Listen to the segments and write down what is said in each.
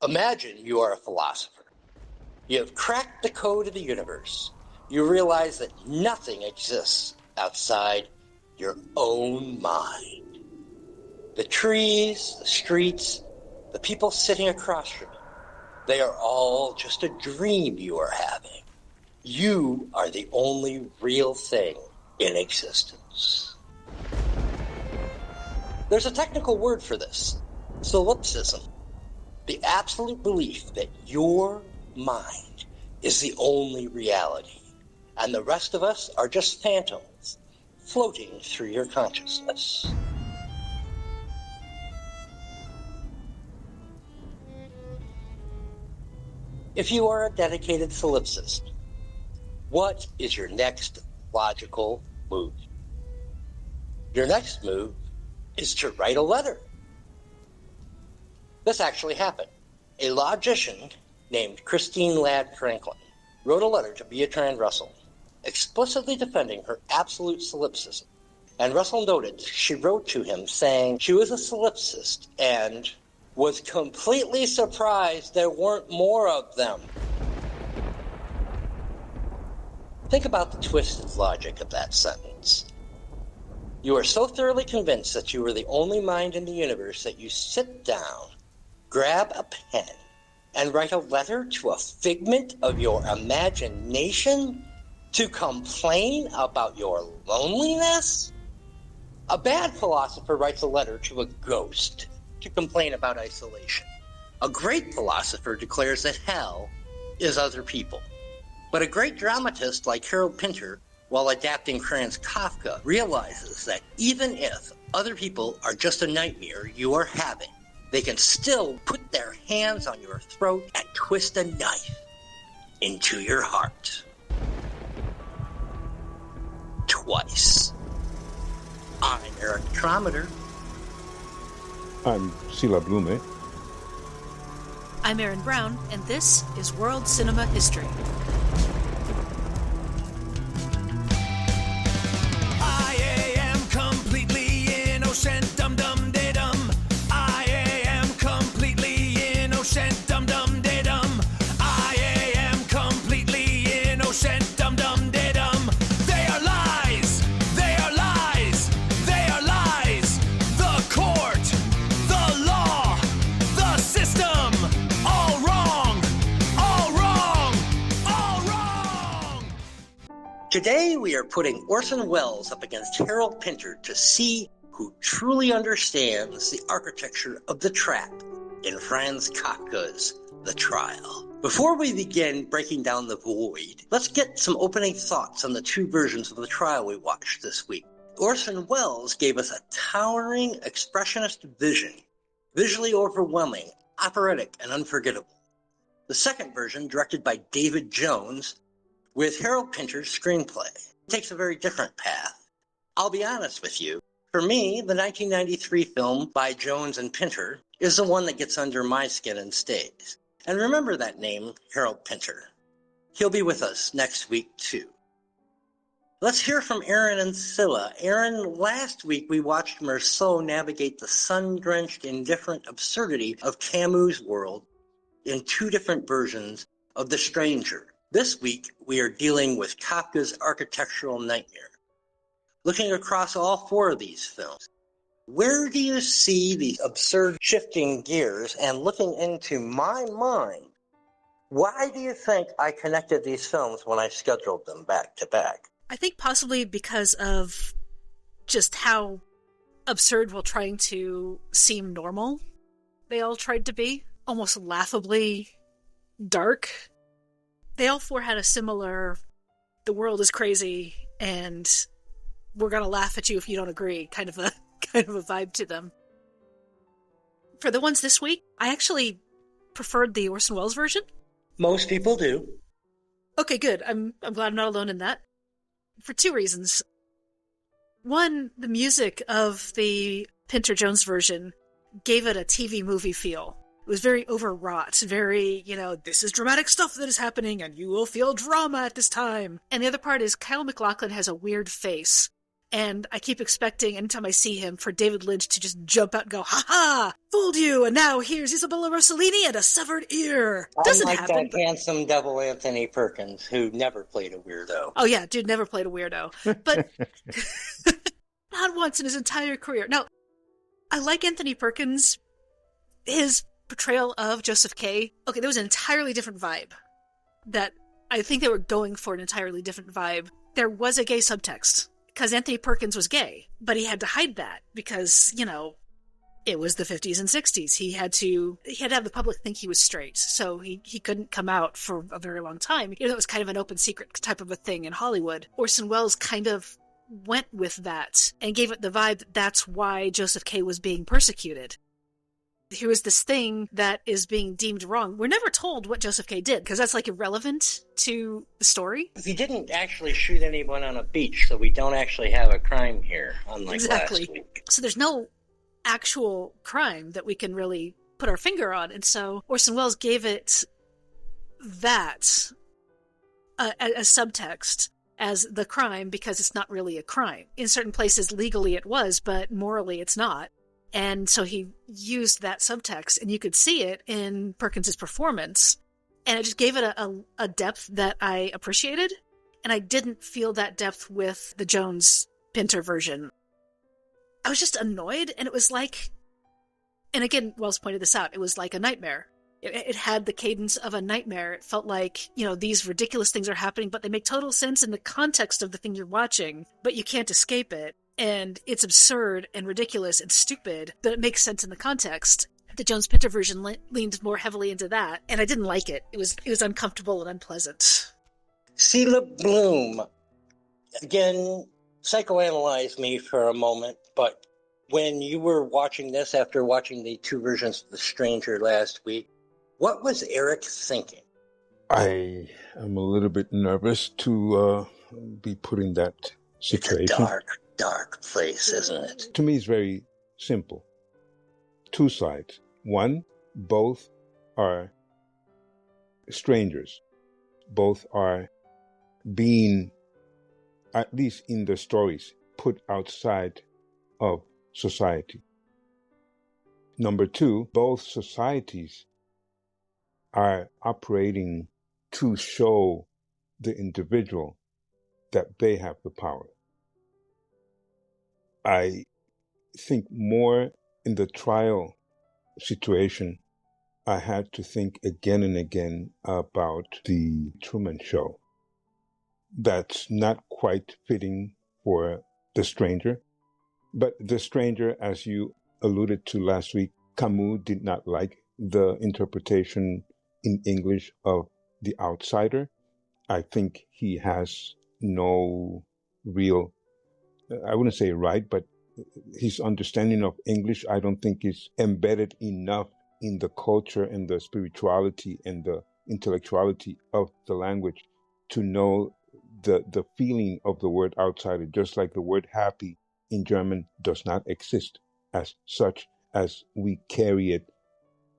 Imagine you are a philosopher. You have cracked the code of the universe. You realize that nothing exists outside your own mind. The trees, the streets, the people sitting across from you, they are all just a dream you are having. You are the only real thing in existence. There's a technical word for this, solipsism. The absolute belief that your mind is the only reality, and the rest of us are just phantoms floating through your consciousness. If you are a dedicated solipsist, what is your next logical move? Your next move is to write a letter. This actually happened. A logician named Christine Ladd Franklin wrote a letter to Bertrand Russell, explicitly defending her absolute solipsism. And Russell noted she wrote to him saying she was a solipsist and was completely surprised there weren't more of them. Think about the twisted logic of that sentence. You are so thoroughly convinced that you are the only mind in the universe that you sit down, grab a pen, and write a letter to a figment of your imagination to complain about your loneliness? A bad philosopher writes a letter to a ghost to complain about isolation. A great philosopher declares that hell is other people. But a great dramatist like Harold Pinter, while adapting Franz Kafka, realizes that even if other people are just a nightmare you are having, they can still put their hands on your throat and twist a knife into your heart. Twice. I'm Erin Trommater. I'm Sila Blume. I'm Erin Brown, and this is World Cinema History. Today we are putting Orson Welles up against Harold Pinter to see who truly understands the architecture of the trap in Franz Kafka's The Trial. Before we begin breaking down the void, let's get some opening thoughts on the two versions of The Trial we watched this week. Orson Welles gave us a towering expressionist vision, visually overwhelming, operatic, and unforgettable. The second version, directed by David Jones, with Harold Pinter's screenplay, takes a very different path. I'll be honest with you, for me, the 1993 film by Jones and Pinter is the one that gets under my skin and stays. And remember that name, Harold Pinter. He'll be with us next week, too. Let's hear from Erin and Sila. Erin, last week we watched Moreau navigate the sun-drenched, indifferent absurdity of Camus' world in two different versions of The Stranger. This week, we are dealing with Kafka's architectural nightmare. Looking across all four of these films, where do you see these absurd shifting gears? And looking into my mind, why do you think I connected these films when I scheduled them back to back? I think possibly because of just how absurd while trying to seem normal they all tried to be. Almost laughably dark. They all four had a similar, the world is crazy and we're going to laugh at you if you don't agree, kind of a vibe to them. For the ones this week, I actually preferred the Orson Welles version. Most people do. Okay, good. I'm glad I'm not alone in that. For two reasons. One, the music of the Pinter-Jones version gave it a TV movie feel. It was very overwrought, very, this is dramatic stuff that is happening and you will feel drama at this time. And the other part is Kyle MacLachlan has a weird face. And I keep expecting, anytime I see him, for David Lynch to just jump out and go, "Ha ha! Fooled you! And now here's Isabella Rossellini and a severed ear." Doesn't happen. That handsome devil Anthony Perkins, who never played a weirdo. Oh yeah, dude never played a weirdo. But not once in his entire career. Now, I like Anthony Perkins. His portrayal of Joseph K. Okay, there was an entirely different vibe. That I think they were going for an entirely different vibe. There was a gay subtext. Because Anthony Perkins was gay, but he had to hide that because, it was the 50s and 60s. He had to have the public think he was straight, so he couldn't come out for a very long time. It was kind of an open secret type of a thing in Hollywood. Orson Welles kind of went with that and gave it the vibe that that's why Joseph K. was being persecuted. Here was this thing that is being deemed wrong. We're never told what Joseph K. did, because that's irrelevant to the story. He didn't actually shoot anyone on a beach, so we don't actually have a crime here, unlike last week. So there's no actual crime that we can really put our finger on, and so Orson Welles gave it that as subtext as the crime, because it's not really a crime. In certain places, legally it was, but morally it's not. And so he used that subtext, and you could see it in Perkins's performance. And it just gave it a depth that I appreciated. And I didn't feel that depth with the Jones-Pinter version. I was just annoyed, and it was like... And again, Wells pointed this out, it was like a nightmare. It had the cadence of a nightmare. It felt like, these ridiculous things are happening, but they make total sense in the context of the thing you're watching, but you can't escape it. And it's absurd and ridiculous and stupid, but it makes sense in the context. The Jones-Pinter version leaned more heavily into that, and I didn't like it. It was uncomfortable and unpleasant. Sila Blume, again, psychoanalyze me for a moment, but when you were watching this after watching the two versions of The Stranger last week, what was Eric thinking? I am a little bit nervous to be put in that situation. It's a dark place, isn't it? To me, it's very simple. Two sides. One, both are strangers. Both are being, at least in the stories, put outside of society. Number two, both societies are operating to show the individual that they have the power. I think more in the trial situation, I had to think again and again about the Truman Show. That's not quite fitting for The Stranger. But The Stranger, as you alluded to last week, Camus did not like the interpretation in English of the outsider. I think he has no real, I wouldn't say right, but his understanding of English, I don't think is embedded enough in the culture and the spirituality and the intellectuality of the language to know the feeling of the word outsider, just like the word happy in German does not exist as such as we carry it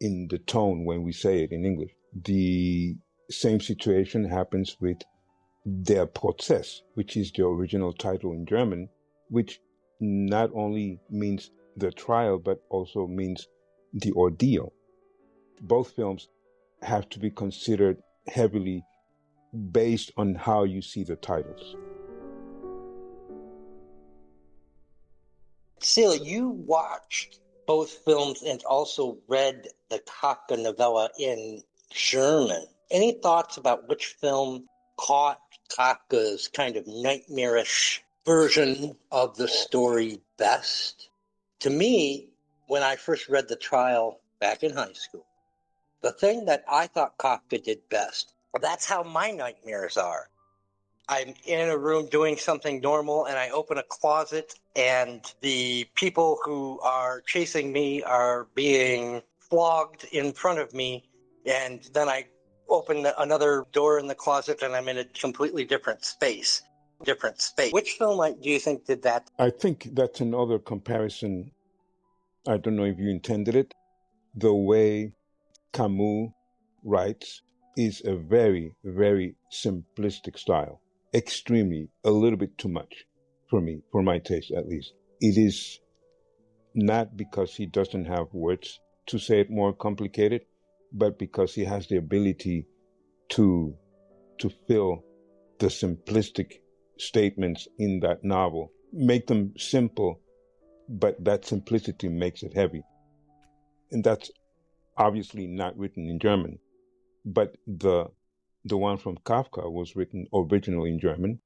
in the tone when we say it in English. The same situation happens with Der Prozess, which is the original title in German, which not only means the trial, but also means the ordeal. Both films have to be considered heavily based on how you see the titles. Sila, you watched both films and also read the Kafka novella in German. Any thoughts about which film caught Kafka's kind of nightmarish version of the story best? To me, when I first read The Trial back in high school, the thing that I thought Kafka did best, that's how my nightmares are. I'm in a room doing something normal, and I open a closet, and the people who are chasing me are being flogged in front of me, and then I open another door in the closet, and I'm in a completely different space. Which film do you think did that? I think that's another comparison. I don't know if you intended it. The way Camus writes is a very, very simplistic style. Extremely, a little bit too much. for me, for my taste at least. It is not because he doesn't have words to say it more complicated, but because he has the ability to fill the simplistic statements in that novel, make them simple, but that simplicity makes it heavy. And that's obviously not written in German, but the one from Kafka was written originally in German.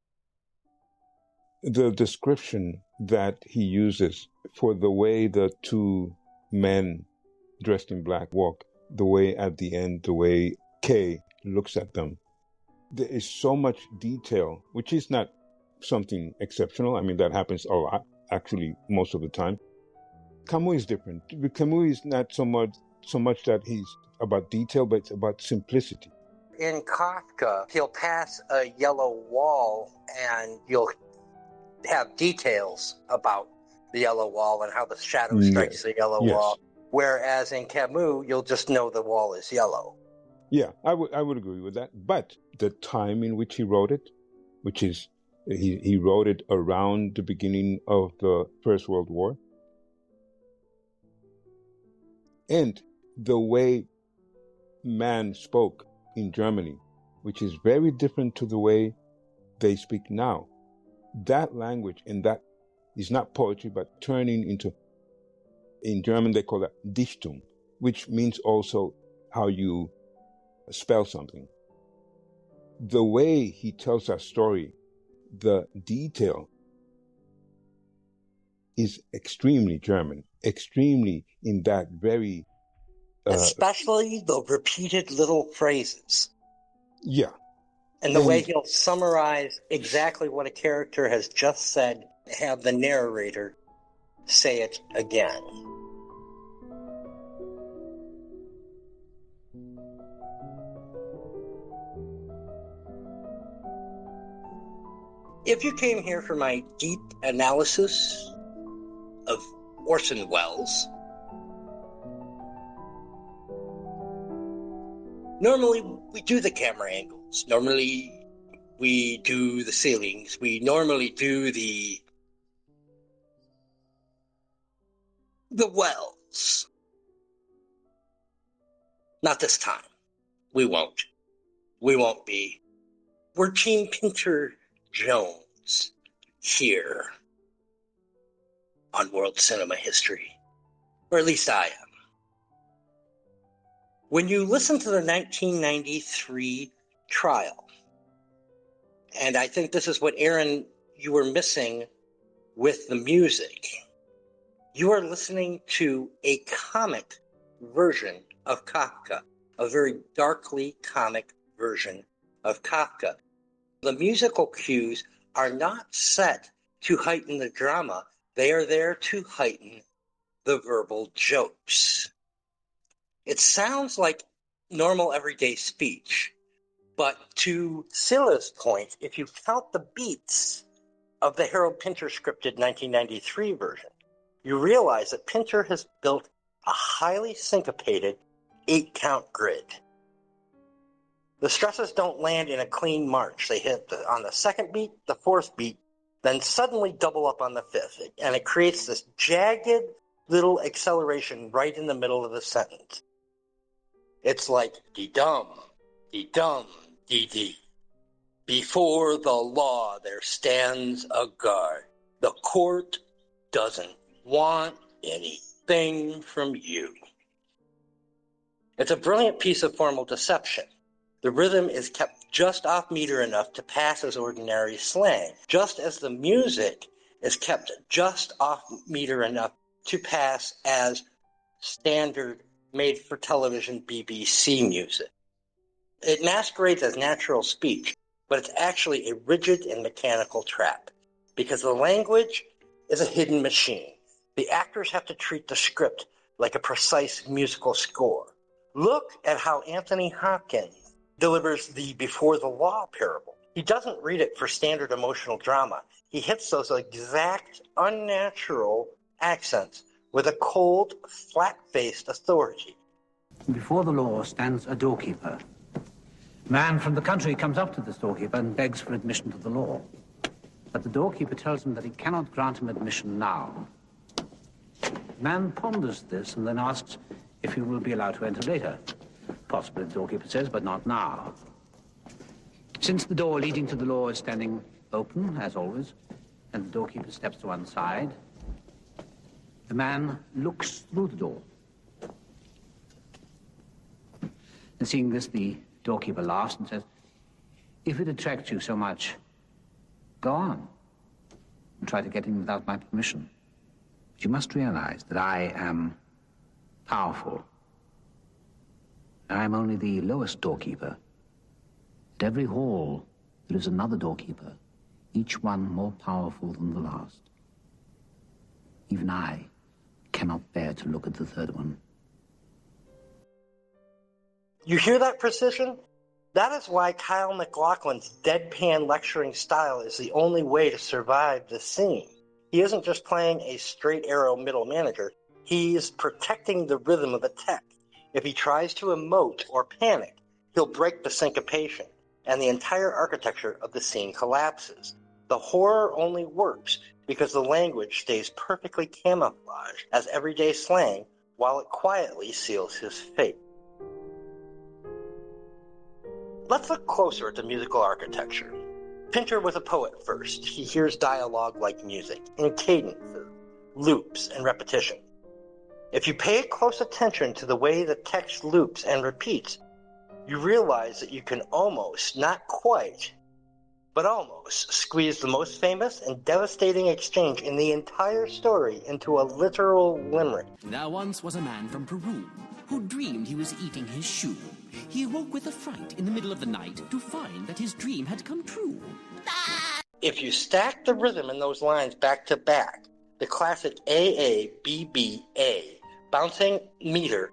The description that he uses for the way the two men dressed in black walk, the way at the end, the way K looks at them, there is so much detail, which is not something exceptional. I mean, that happens a lot, actually, most of the time. Camus is different. Camus is not so much that he's about detail, but it's about simplicity. In Kafka, he'll pass a yellow wall and you'll have details about the yellow wall and how the shadow strikes the yellow wall. Whereas in Camus, you'll just know the wall is yellow. Yeah, I would agree with that. But the time in which he wrote it, which is he wrote it around the beginning of the First World War, and the way man spoke in Germany, which is very different to the way they speak now. That language, and that is not poetry, but turning into, in German they call that Dichtung, which means also how you spell something. The way he tells that story, the detail is extremely German, extremely in that very... especially the repeated little phrases. Yeah. And the way he'll summarize exactly what a character has just said, have the narrator say it again. If you came here for my deep analysis of Orson Welles, normally we do the camera angles. Normally we do the ceilings. We normally do the wells. Not this time. We won't. We won't be. We're Jeanne-Pinter Jones here on World Cinema History. Or at least I am. When you listen to the 1993 trial, and I think this is what, Erin, you were missing with the music, you are listening to a comic version of Kafka, a very darkly comic version of Kafka. The musical cues are not set to heighten the drama. They are there to heighten the verbal jokes. It sounds like normal everyday speech, but to Sila's point, if you count the beats of the Harold Pinter scripted 1993 version, you realize that Pinter has built a highly syncopated 8-count grid. The stresses don't land in a clean march. They hit on the second beat, the fourth beat, then suddenly double up on the fifth. And it creates this jagged little acceleration right in the middle of the sentence. It's like, dee-dum, dee-dum, dee-dee. Before the law there stands a guard. The court doesn't want anything from you. It's a brilliant piece of formal deception. The rhythm is kept just off meter enough to pass as ordinary slang, just as the music is kept just off meter enough to pass as standard made-for-television BBC music. It masquerades as natural speech, but it's actually a rigid and mechanical trap, because the language is a hidden machine. The actors have to treat the script like a precise musical score. Look at how Anthony Hopkins delivers the Before the Law parable. He doesn't read it for standard emotional drama. He hits those exact unnatural accents with a cold, flat-faced authority. Before the law stands a doorkeeper. A man from the country comes up to the doorkeeper and begs for admission to the law. But the doorkeeper tells him that he cannot grant him admission now. The man ponders this and then asks if he will be allowed to enter later. Possibly, the doorkeeper says, but not now. Since the door leading to the law is standing open, as always, and the doorkeeper steps to one side, the man looks through the door. And seeing this, the doorkeeper laughs and says, "If it attracts you so much, go on and try to get in without my permission. But you must realize that I am powerful. I am only the lowest doorkeeper. At every hall, there is another doorkeeper, each one more powerful than the last. Even I cannot bear to look at the third one." You hear that precision? That is why Kyle MacLachlan's deadpan lecturing style is the only way to survive the scene. He isn't just playing a straight arrow middle manager, he's protecting the rhythm of the text. If he tries to emote or panic, he'll break the syncopation, and the entire architecture of the scene collapses. The horror only works because the language stays perfectly camouflaged as everyday slang while it quietly seals his fate. Let's look closer at the musical architecture. Pinter was a poet first. He hears dialogue like music, in cadences, loops, and repetition. If you pay close attention to the way the text loops and repeats, you realize that you can almost, not quite, but almost squeeze the most famous and devastating exchange in the entire story into a literal limerick. There once was a man from Peru who dreamed he was eating his shoe. He awoke with a fright in the middle of the night to find that his dream had come true. If you stack the rhythm in those lines back to back, the classic A-A-B-B-A bouncing meter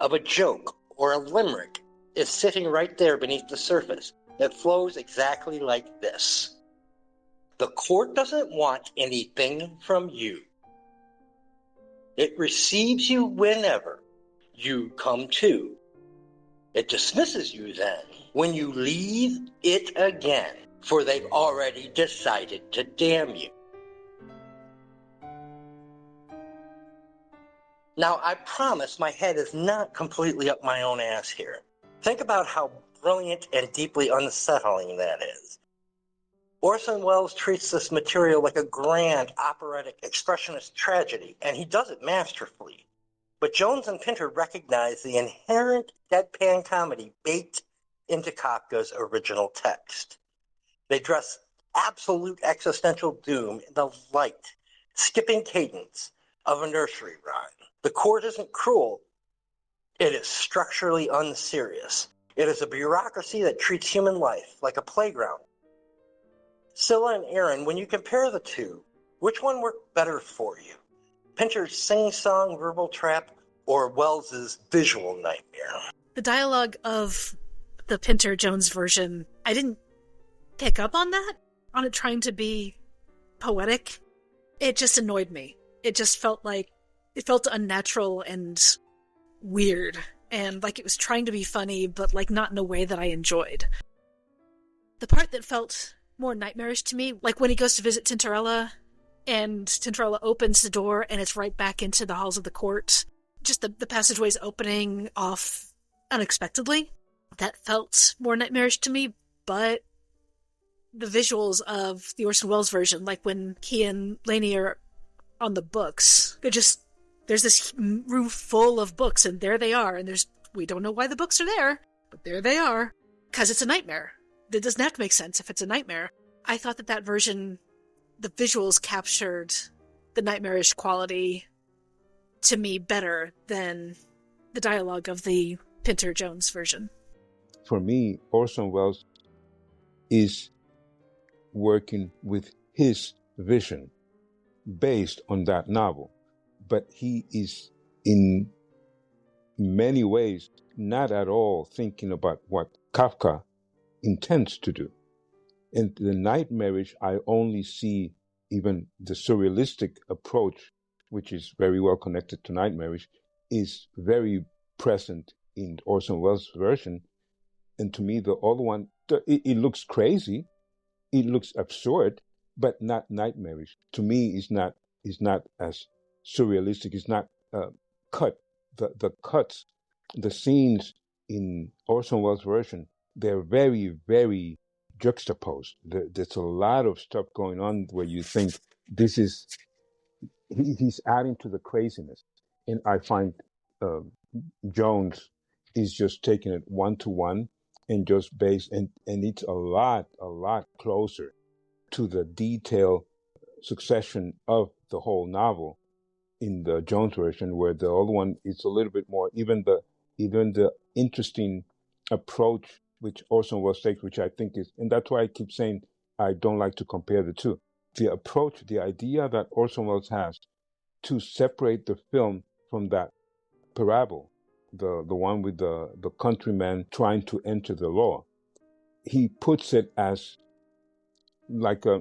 of a joke or a limerick is sitting right there beneath the surface. It flows exactly like this. The court doesn't want anything from you. It receives you whenever you come to. It dismisses you then when you leave it again, for they've already decided to damn you. Now, I promise my head is not completely up my own ass here. Think about how brilliant and deeply unsettling that is. Orson Welles treats this material like a grand operatic expressionist tragedy, and he does it masterfully. But Jones and Pinter recognize the inherent deadpan comedy baked into Kafka's original text. They dress absolute existential doom in the light, skipping cadence of a nursery rhyme. The court isn't cruel. It is structurally unserious. It is a bureaucracy that treats human life like a playground. Sila and Erin, when you compare the two, which one worked better for you? Pinter's sing-song verbal trap or Wells's visual nightmare? The dialogue of the Pinter-Jones version, I didn't pick up on that, on it trying to be poetic. It just annoyed me. It just felt unnatural and weird, and like it was trying to be funny, but like not in a way that I enjoyed. The part that felt more nightmarish to me, like when he goes to visit Tintorella, and Tintorella opens the door and it's right back into the halls of the court. Just the passageways opening off unexpectedly. That felt more nightmarish to me, but the visuals of the Orson Welles version, like when he and Lainey are on the books, there's this room full of books, and there they are, and we don't know why the books are there, but there they are, because it's a nightmare. It doesn't have to make sense if it's a nightmare. I thought that version, the visuals captured the nightmarish quality to me better than the dialogue of the Pinter-Jones version. For me, Orson Welles is working with his vision based on that novel. But he is in many ways not at all thinking about what Kafka intends to do. In the nightmarish, I only see even the surrealistic approach, which is very well connected to nightmarish, is very present in Orson Welles' version. And to me, the other one, it looks crazy, it looks absurd, but not nightmarish. To me, is not as surrealistic. It's not cut. The cuts, the scenes in Orson Welles' version, they're very, very juxtaposed. There's a lot of stuff going on where you think this is he's adding to the craziness, and I find Jones is just taking it 1-to-1 and just based and it's a lot closer to the detailed succession of the whole novel in the Jones version, where the other one is a little bit more even the interesting approach which Orson Welles takes, which I think is, and that's why I keep saying I don't like to compare the two. The approach, the idea that Orson Welles has to separate the film from that parable, the one with the countryman trying to enter the law, he puts it as like a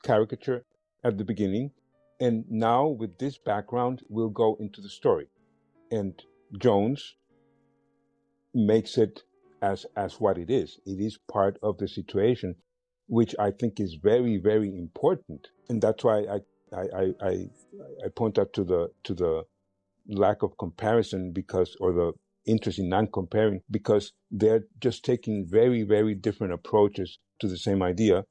caricature at the beginning, and now with this background we'll go into the story, and Jones makes it as what it is. It is part of the situation, which I think is very, very important, and that's why I point out to the lack of comparison or the interest in non-comparing, because they're just taking very, very different approaches to the same idea.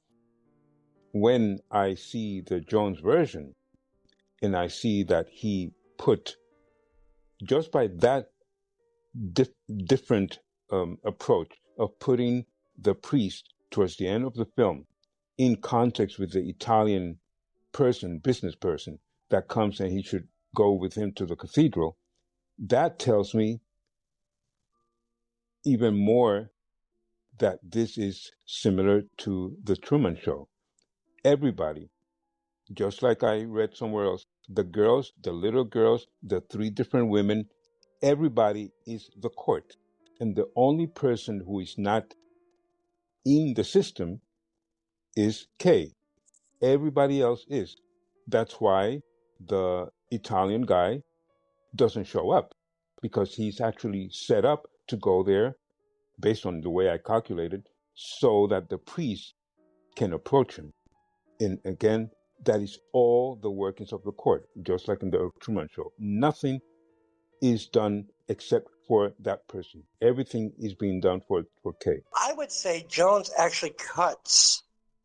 When I see the Jones version, and I see that he put, just by that different approach of putting the priest towards the end of the film in context with the Italian business person that comes and he should go with him to the cathedral, that tells me even more that this is similar to the Truman Show. Everybody, just like I read somewhere else, the girls, the little girls, the 3 different women, everybody is the court. And the only person who is not in the system is Kay. Everybody else is. That's why the Italian guy doesn't show up, because he's actually set up to go there, based on the way I calculated, so that the priest can approach him. And again, that is all the workings of the court, just like in the Truman Show. Nothing is done except for that person. Everything is being done for Kay. I would say Jones actually cuts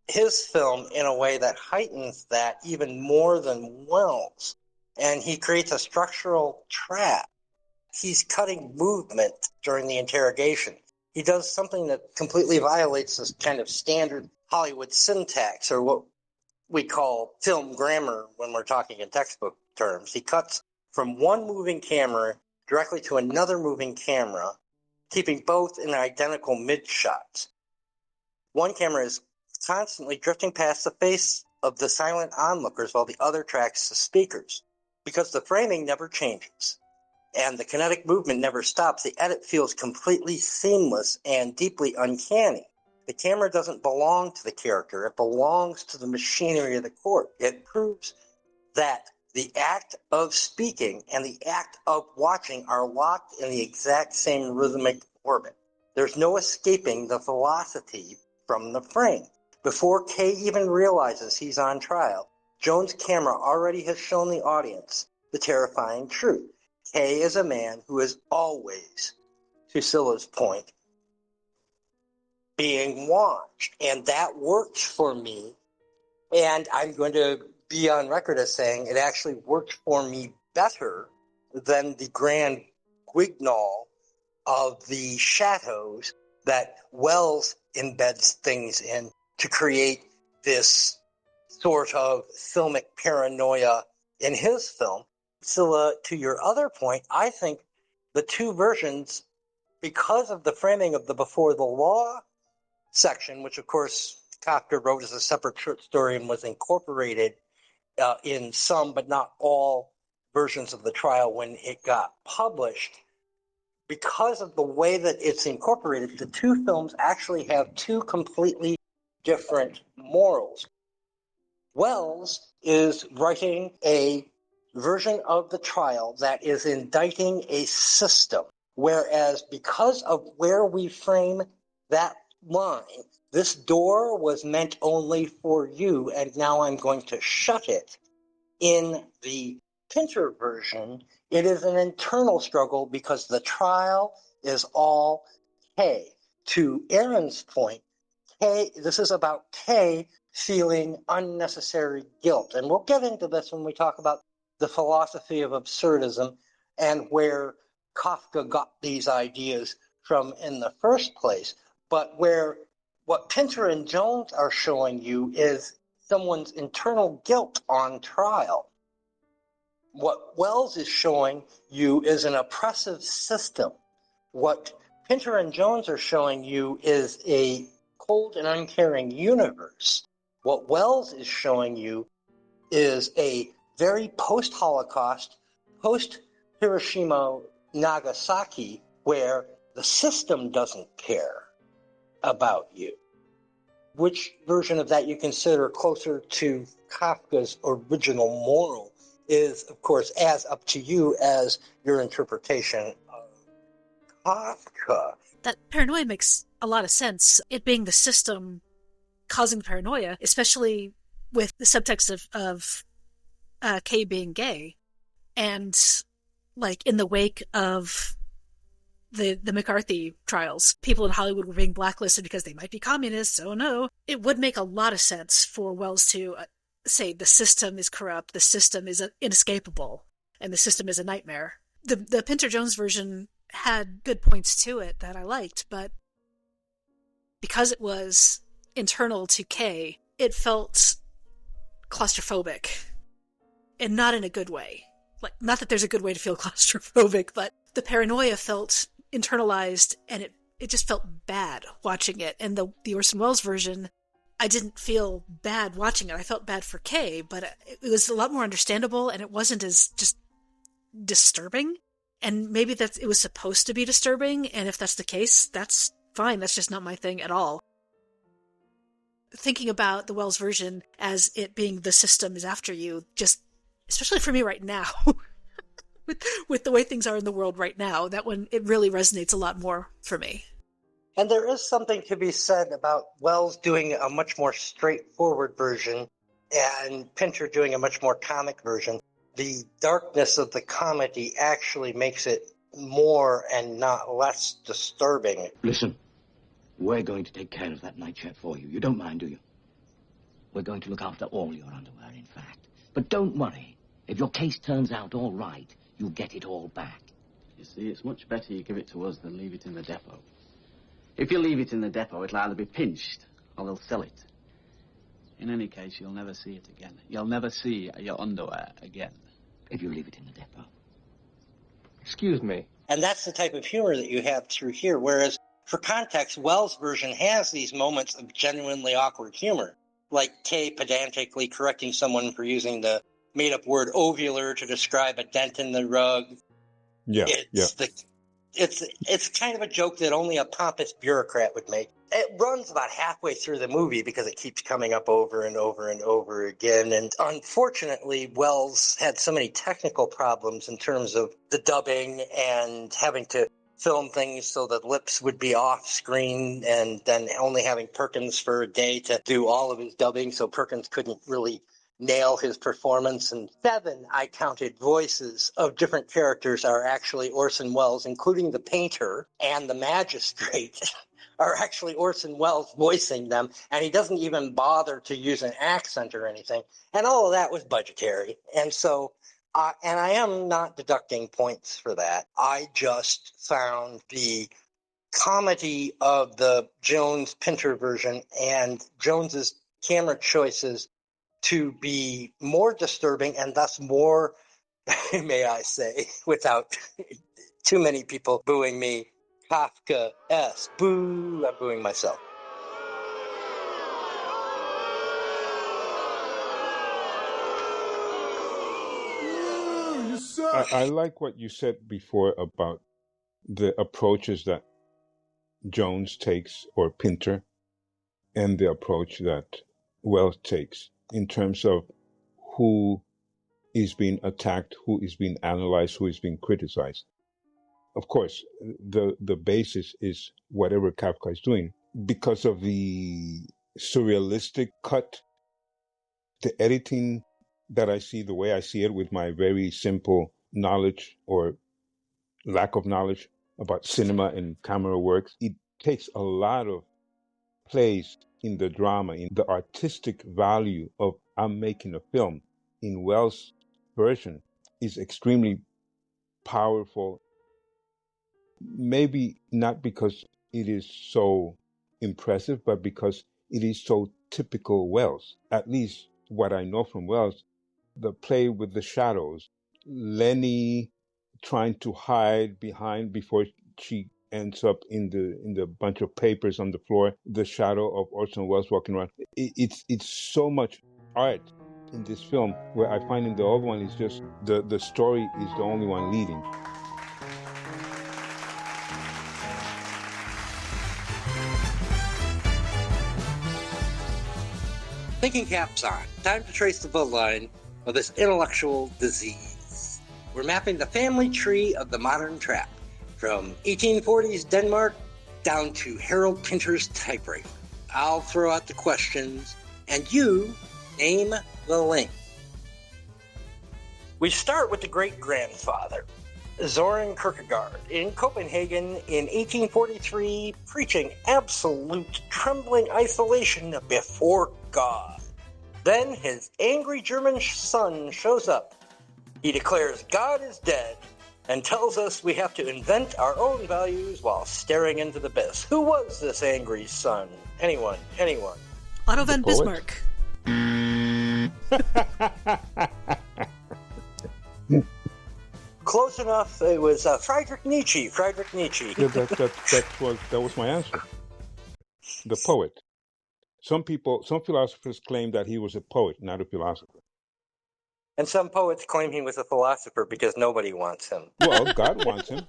his film in a way that heightens that even more than Welles. And he creates a structural trap. He's cutting movement during the interrogation. He does something that completely violates this kind of standard Hollywood syntax, or what we call film grammar when we're talking in textbook terms. He cuts from one moving camera directly to another moving camera, keeping both in identical mid-shots. One camera is constantly drifting past the face of the silent onlookers while the other tracks the speakers. Because the framing never changes and the kinetic movement never stops, the edit feels completely seamless and deeply uncanny. The camera doesn't belong to the character. It belongs to the machinery of the court. It proves that the act of speaking and the act of watching are locked in the exact same rhythmic orbit. There's no escaping the velocity from the frame. Before Kay even realizes he's on trial, Jones' camera already has shown the audience the terrifying truth. Kay is a man who is always, to Sila's point, being watched. And that works for me. And I'm going to be on record as saying it actually worked for me better than the grand guignol of the chateaus that Welles embeds things in to create this sort of filmic paranoia in his film. Sila, to your other point, I think the two versions, because of the framing of the Before the Law section, which of course Kafka wrote as a separate short story and was incorporated in some but not all versions of the trial when it got published, because of the way that it's incorporated, the two films actually have two completely different morals. Welles is writing a version of the trial that is indicting a system, whereas because of where we frame that line. This door was meant only for you, and now I'm going to shut it. In the Pinter version, it is an internal struggle because the trial is all K. To Erin's point, K. This is about K feeling unnecessary guilt. And we'll get into this when we talk about the philosophy of absurdism and where Kafka got these ideas from in the first place. But where what Pinter and Jones are showing you is someone's internal guilt on trial. What Wells is showing you is an oppressive system. What Pinter and Jones are showing you is a cold and uncaring universe. What Wells is showing you is a very post-Holocaust, post-Hiroshima, Nagasaki, where the system doesn't care about you. Which version of that you consider closer to Kafka's original Moreau is, of course, as up to you as your interpretation of Kafka. That paranoia makes a lot of sense. It being the system causing the paranoia, especially with the subtext of Kay being gay. And, like, in the wake of the McCarthy trials, people in Hollywood were being blacklisted because they might be communists. Oh no. It would make a lot of sense for Wells to say the system is corrupt, the system is inescapable, and the system is a nightmare. The Pinter-Jones version had good points to it that I liked, but because it was internal to Kay, it felt claustrophobic. And not in a good way. Like, not that there's a good way to feel claustrophobic, but the paranoia felt internalized, and it just felt bad watching it. And the Orson Welles version, I didn't feel bad watching it. I felt bad for Kay, but it was a lot more understandable, and it wasn't as just disturbing. And maybe it was supposed to be disturbing, and if that's the case, that's fine. That's just not my thing at all. Thinking about the Wells version as it being the system is after you, just, especially for me right now, with the way things are in the world right now, that one, it really resonates a lot more for me. And there is something to be said about Wells doing a much more straightforward version and Pinter doing a much more comic version. The darkness of the comedy actually makes it more and not less disturbing. Listen, we're going to take care of that nightshirt for you. You don't mind, do you? We're going to look after all your underwear, in fact. But don't worry. If your case turns out all right, you'll get it all back. You see, it's much better you give it to us than leave it in the depot. If you leave it in the depot, it'll either be pinched or they'll sell it. In any case, you'll never see it again. You'll never see your underwear again. If you leave it in the depot. Excuse me. And that's the type of humor that you have through here, whereas for context, Wells' version has these moments of genuinely awkward humor, like Kay pedantically correcting someone for using the made-up word ovular to describe a dent in the rug. It's kind of a joke that only a pompous bureaucrat would make. It runs about halfway through the movie because it keeps coming up over and over and over again. And unfortunately, Wells had so many technical problems in terms of the dubbing and having to film things so that lips would be off screen, and then only having Perkins for a day to do all of his dubbing, so Perkins couldn't really nail his performance. And 7, I counted, voices of different characters are actually Orson Welles, including the painter and the magistrate are actually Orson Welles voicing them, and he doesn't even bother to use an accent or anything. And all of that was budgetary. And so, and I am not deducting points for that. I just found the comedy of the Jones-Pinter version and Jones's camera choices to be more disturbing and thus more, may I say, without too many people booing me, Kafka-esque. Boo, I'm booing myself. I like what you said before about the approaches that Jones takes, or Pinter, and the approach that Wells takes in terms of who is being attacked, who is being analyzed, who is being criticized. Of course, the basis is whatever Kafka is doing, because of the surrealistic cut, the editing that I see, the way I see it with my very simple knowledge or lack of knowledge about cinema and camera works, it takes a lot of place in the drama, in the artistic value of I'm making a film. In Wells' version is extremely powerful, maybe not because it is so impressive, but because it is so typical Wells. At least what I know from Wells, the play with the shadows, Lenny trying to hide behind before she ends up in the bunch of papers on the floor, the shadow of Orson Welles walking around. It's so much art in this film, where I find in the other one is just the story is the only one leading. Thinking caps on. Time to trace the bloodline of this intellectual disease. We're mapping the family tree of the modern trap, from 1840s Denmark down to Harold Pinter's typewriter. I'll throw out the questions, and you name the link. We start with the great-grandfather, Søren Kierkegaard, in Copenhagen in 1843, preaching absolute trembling isolation before God. Then his angry German son shows up. He declares God is dead and tells us we have to invent our own values while staring into the abyss. Who was this angry son? Anyone? Otto von Bismarck. Close enough. It was Friedrich Nietzsche. Yeah, that was my answer. The poet. Some philosophers claim that he was a poet, not a philosopher. And some poets claim he was a philosopher because nobody wants him. Well, God wants him.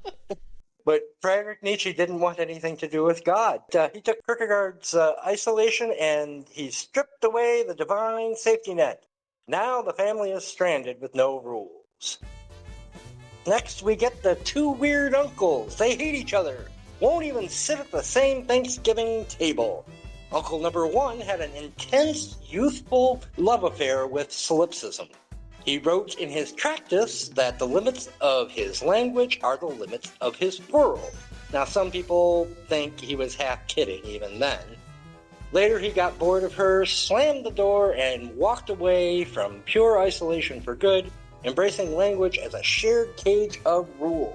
But Friedrich Nietzsche didn't want anything to do with God. He took Kierkegaard's isolation and he stripped away the divine safety net. Now the family is stranded with no rules. Next, we get the two weird uncles. They hate each other, won't even sit at the same Thanksgiving table. Uncle number one had an intense, youthful love affair with solipsism. He wrote in his tractise that the limits of his language are the limits of his world. Now, some people think he was half kidding even then. Later, he got bored of her, slammed the door, and walked away from pure isolation for good, embracing language as a shared cage of rules.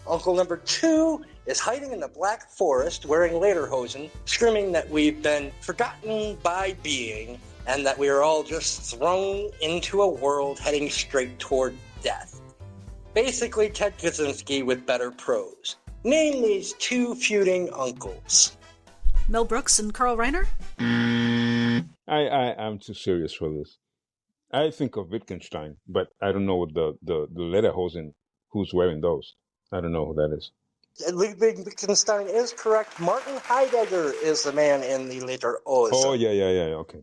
Uncle number two is hiding in the Black Forest wearing lederhosen, screaming that we've been forgotten by being and that we are all just thrown into a world heading straight toward death. Basically, Ted Kaczynski with better prose. Name these two feuding uncles. Mel Brooks and Carl Reiner? I'm too serious for this. I think of Wittgenstein, but I don't know what the lederhosen, who's wearing those. I don't know who that is. Ludwig Wittgenstein is correct. Martin Heidegger is the man in the lederhosen. Oh, yeah, okay.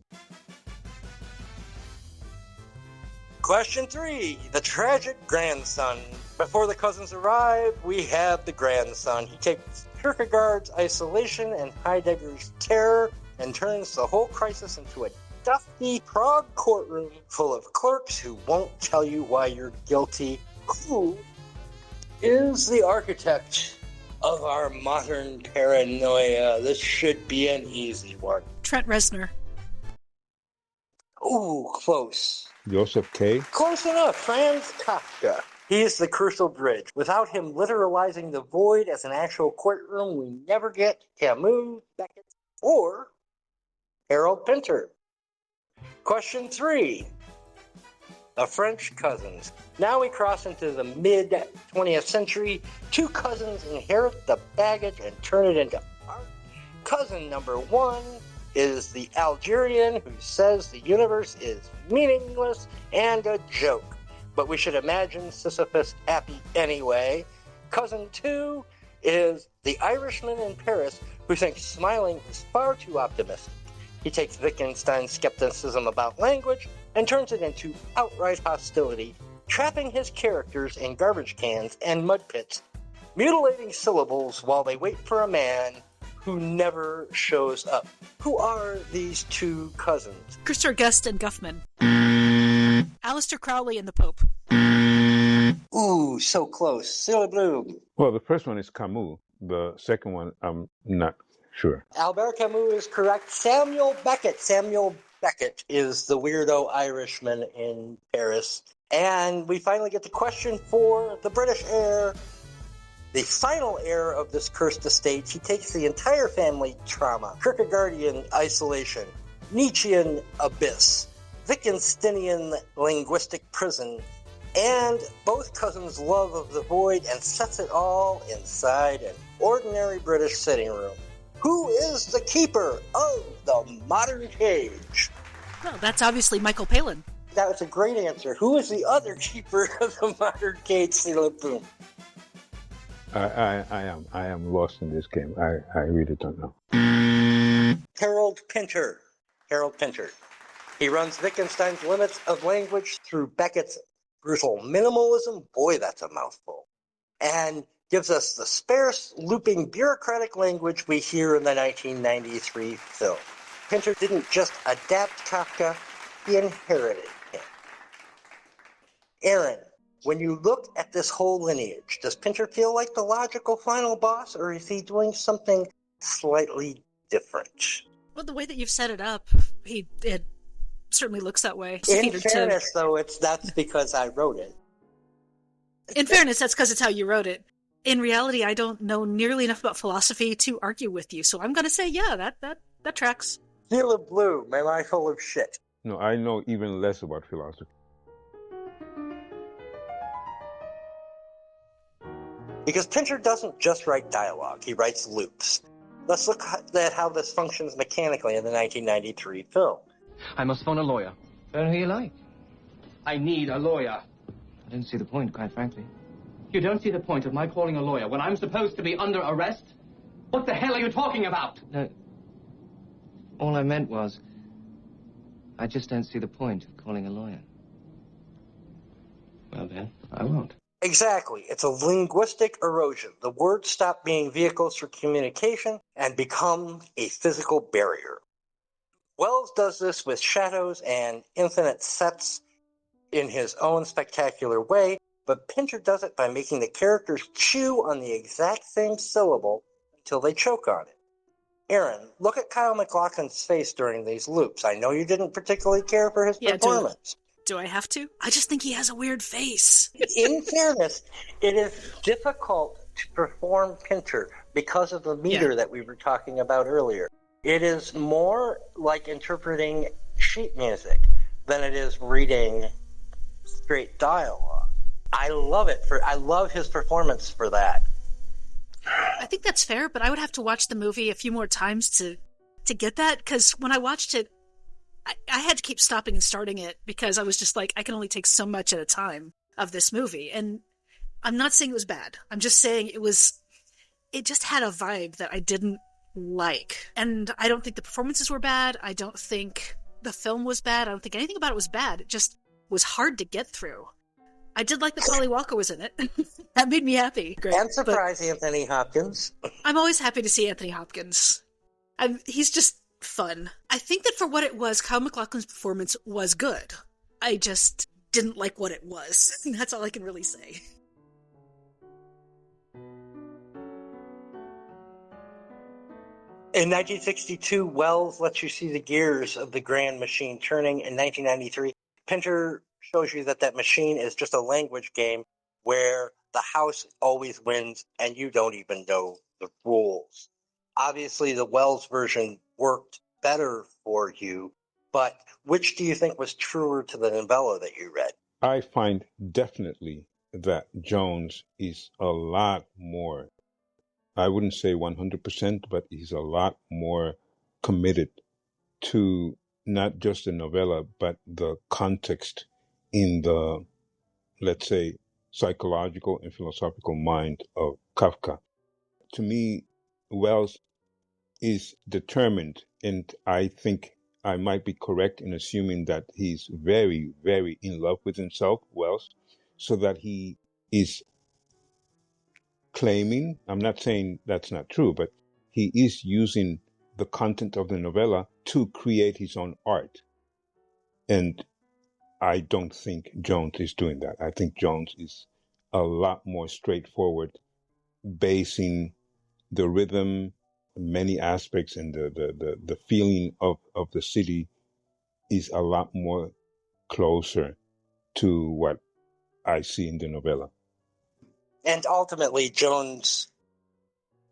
Question 3, the tragic grandson. Before the cousins arrive, we have the grandson. He takes Kierkegaard's isolation and Heidegger's terror and turns the whole crisis into a dusty Prague courtroom full of clerks who won't tell you why you're guilty. Who is the architect of our modern paranoia? This should be an easy one. Trent Reznor. Ooh, close. Joseph K. Close enough. Franz Kafka. He is the crucial bridge. Without him literalizing the void as an actual courtroom, we never get Camus, Beckett, or Harold Pinter. Question 3. The French cousins. Now we cross into the mid-20th century. Two cousins inherit the baggage and turn it into art. Cousin number 1 is the Algerian who says the universe is meaningless and a joke, but we should imagine Sisyphus happy anyway. Cousin 2 is the Irishman in Paris who thinks smiling is far too optimistic. He takes Wittgenstein's skepticism about language and turns it into outright hostility, trapping his characters in garbage cans and mud pits, mutilating syllables while they wait for a man who never shows up. Who are these two cousins? Christopher Guest and Guffman. Aleister Crowley and the Pope. Ooh, so close. Sila Blume. Well, the first one is Camus. The second one, I'm not sure. Albert Camus is correct. Samuel Beckett. Samuel Beckett is the weirdo Irishman in Paris. And we finally get the question for the British heir. The final heir of this cursed estate. He takes the entire family trauma, Kierkegaardian isolation, Nietzschean abyss, Wittgensteinian linguistic prison, and both cousins' love of the void, and sets it all inside an ordinary British sitting room. Who is the keeper of the modern cage? Well, that's obviously Michael Palin. That was a great answer. Who is the other keeper of the modern cage, Sila Blume? I am lost in this game. I really don't know. Harold Pinter. Harold Pinter. He runs Wittgenstein's Limits of Language through Beckett's brutal minimalism. Boy, that's a mouthful. And gives us the sparse, looping, bureaucratic language we hear in the 1993 film. Pinter didn't just adapt Kafka, he inherited him. Erin, when you look at this whole lineage, does Pinter feel like the logical final boss, or is he doing something slightly different? Well, the way that you've set it up, it certainly looks that way. In fairness, though, that's because I wrote it. In fairness, that's because it's how you wrote it. In reality, I don't know nearly enough about philosophy to argue with you, so I'm going to say, yeah, that tracks. Sila Blume, am I full of shit? No, I know even less about philosophy. Because Pinter doesn't just write dialogue, he writes loops. Let's look at how this functions mechanically in the 1993 film. I must phone a lawyer. Phone who you like. I need a lawyer. I don't see the point, quite frankly. You don't see the point of my calling a lawyer when I'm supposed to be under arrest? What the hell are you talking about? No. All I meant was, I just don't see the point of calling a lawyer. Well then, I won't. Exactly. It's a linguistic erosion. The words stop being vehicles for communication and become a physical barrier. Wells does this with shadows and infinite sets in his own spectacular way, but Pinter does it by making the characters chew on the exact same syllable until they choke on it. Erin, look at Kyle MacLachlan's face during these loops. I know you didn't particularly care for his performance. Do I have to? I just think he has a weird face. In fairness, it is difficult to perform Pinter because of the meter that we were talking about earlier. It is more like interpreting sheet music than it is reading straight dialogue. I love it. I love his performance for that. I think that's fair, but I would have to watch the movie a few more times to get that, because when I watched it, I had to keep stopping and starting it because I was just like, I can only take so much at a time of this movie. And I'm not saying it was bad. I'm just saying it just had a vibe that I didn't like. And I don't think the performances were bad. I don't think the film was bad. I don't think anything about it was bad. It just was hard to get through. I did like that Polly Walker was in it. That made me happy. Great. And surprise Anthony Hopkins. I'm always happy to see Anthony Hopkins. He's just fun. I think that for what it was, Kyle MacLachlan's performance was good. I just didn't like what it was. That's all I can really say. In 1962, Wells lets you see the gears of the grand machine turning. In 1993, Pinter shows you that machine is just a language game where the house always wins and you don't even know the rules. Obviously, the Wells version worked better for you, but which do you think was truer to the novella that you read? I find definitely that Jones is a lot more, I wouldn't say 100%, but he's a lot more committed to not just the novella, but the context in the, let's say, psychological and philosophical mind of Kafka. To me, Wells is determined, and I think I might be correct in assuming that he's very, very in love with himself, Wells, so that he is claiming, I'm not saying that's not true, but he is using the content of the novella to create his own art. And I don't think Jones is doing that. I think Jones is a lot more straightforward, basing the rhythm, many aspects, and the feeling of the city is a lot more closer to what I see in the novella. And ultimately, Jones'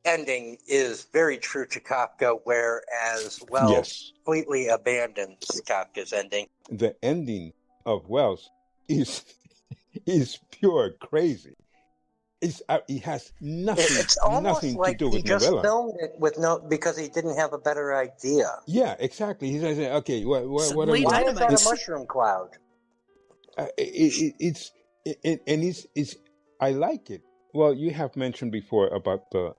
ending is very true to Kafka, whereas Wells completely abandons Kafka's ending. The ending of Wells is pure crazy. It has nothing. It's almost nothing like to do he with just novella. filmed it with because he didn't have a better idea. Yeah, exactly. He says, "Okay, what are we?" Why is that a mushroom cloud? It's I like it. Well, you have mentioned before about the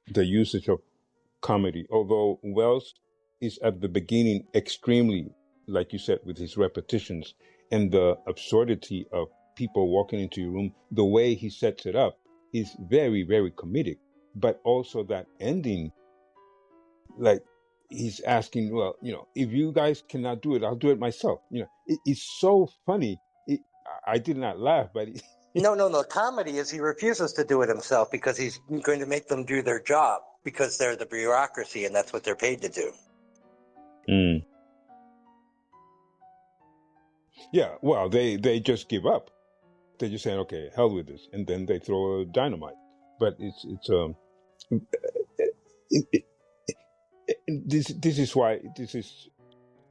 usage of comedy, although Wells is at the beginning extremely, like you said, with his repetitions and the absurdity of people walking into your room. The way he sets it up is very, very comedic, but also that ending, like he's asking, well, if you guys cannot do it, I'll do it myself. It's so funny. I did not laugh, but No. The comedy is he refuses to do it himself because he's going to make them do their job because they're the bureaucracy and that's what they're paid to do. Mm. Yeah, well, they just give up. They just say, okay, hell with this, and then they throw dynamite. But this is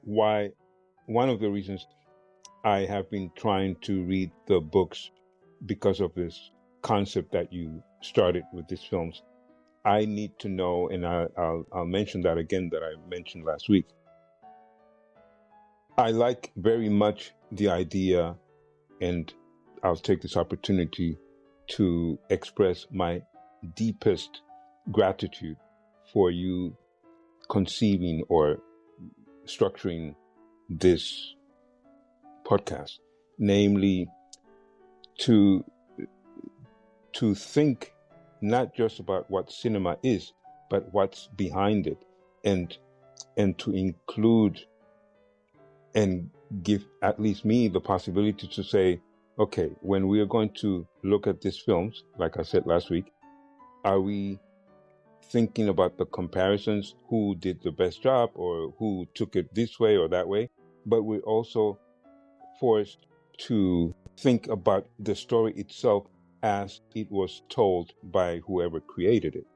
why one of the reasons I have been trying to read the books, because of this concept that you started with these films. I need to know, and I'll mention that again that I mentioned last week. I like very much the idea, and I'll take this opportunity to express my deepest gratitude for you conceiving or structuring this podcast, namely to think not just about what cinema is, but what's behind it, and to include and give at least me the possibility to say, okay, when we are going to look at these films, like I said last week, are we thinking about the comparisons, who did the best job or who took it this way or that way? But we're also forced to think about the story itself as it was told by whoever created it.